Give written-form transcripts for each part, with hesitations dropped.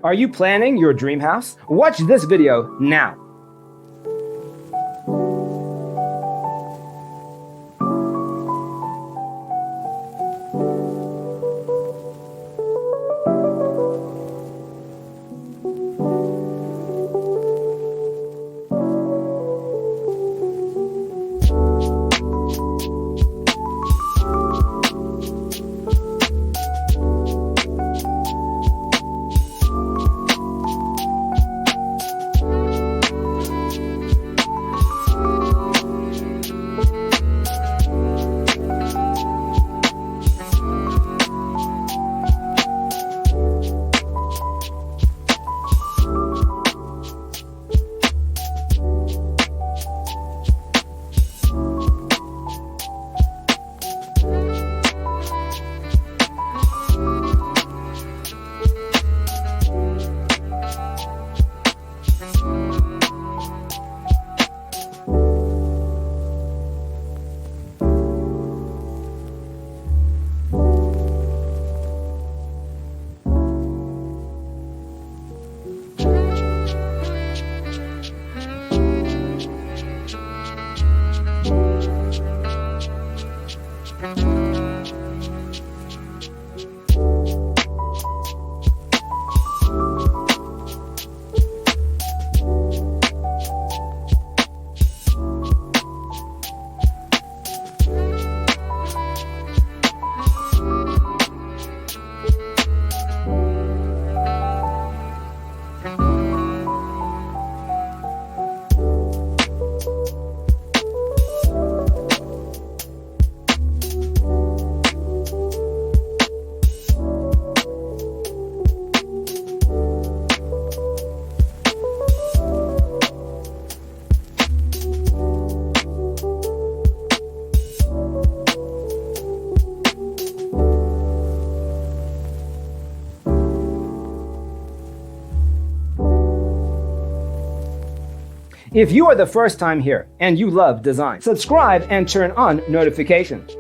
Are you planning your dream house? Watch this video now. If you are the first time here and you love design, subscribe and turn on notifications.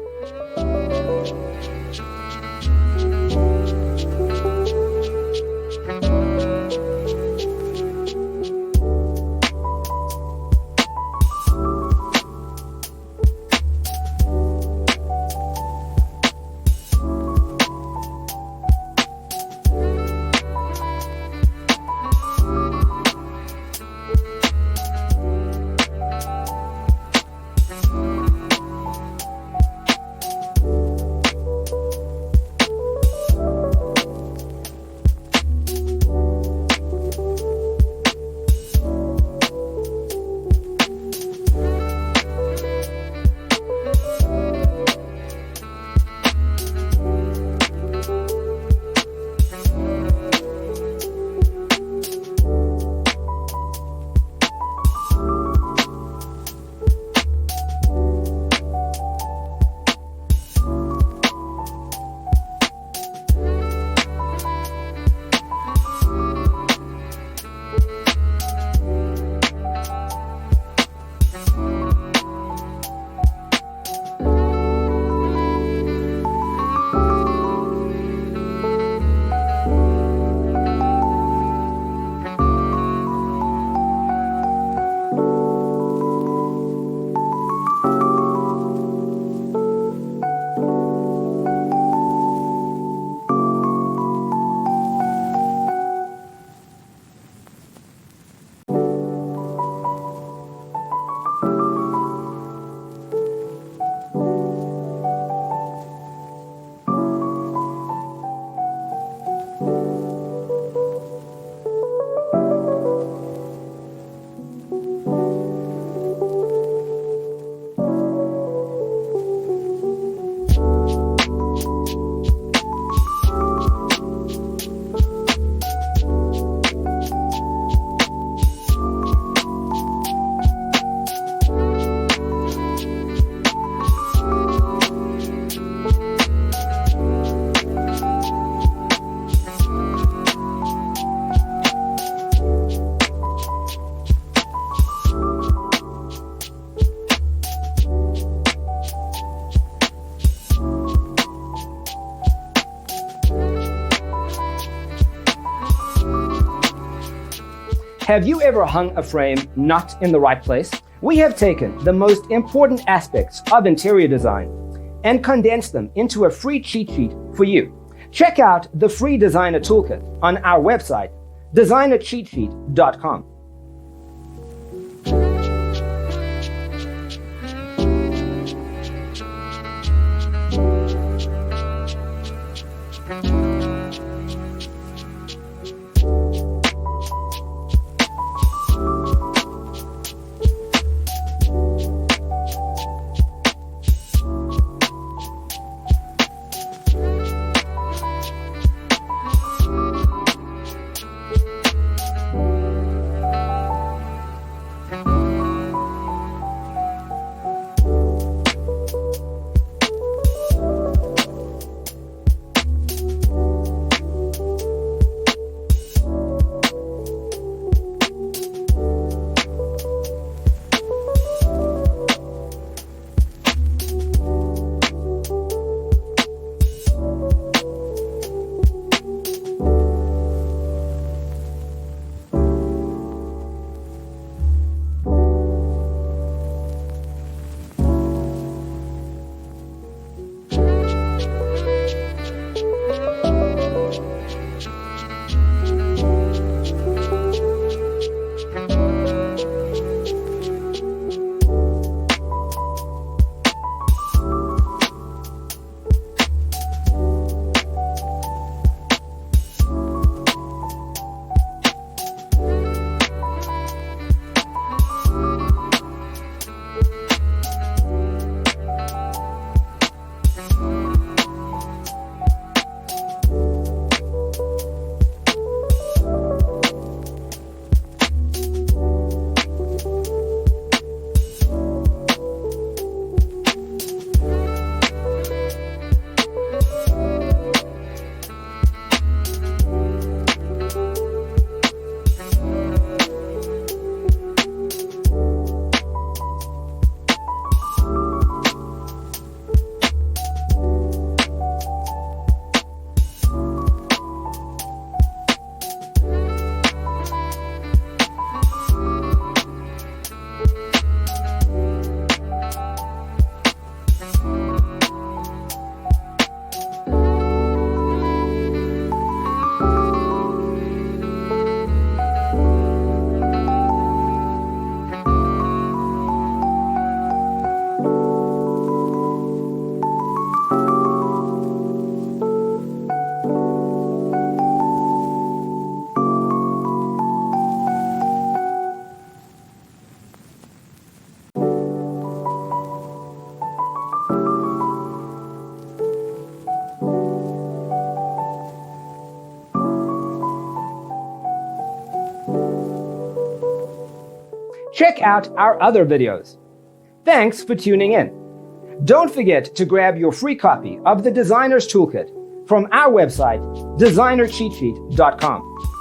Have you ever hung a frame not in the right place? We have taken the most important aspects of interior design and condensed them into a free cheat sheet for you. Check out the free designer toolkit on our website, designercheatsheet.com. Check out our other videos. Thanks for tuning in. Don't forget to grab your free copy of the Designer's Toolkit from our website, designercheatsheet.com.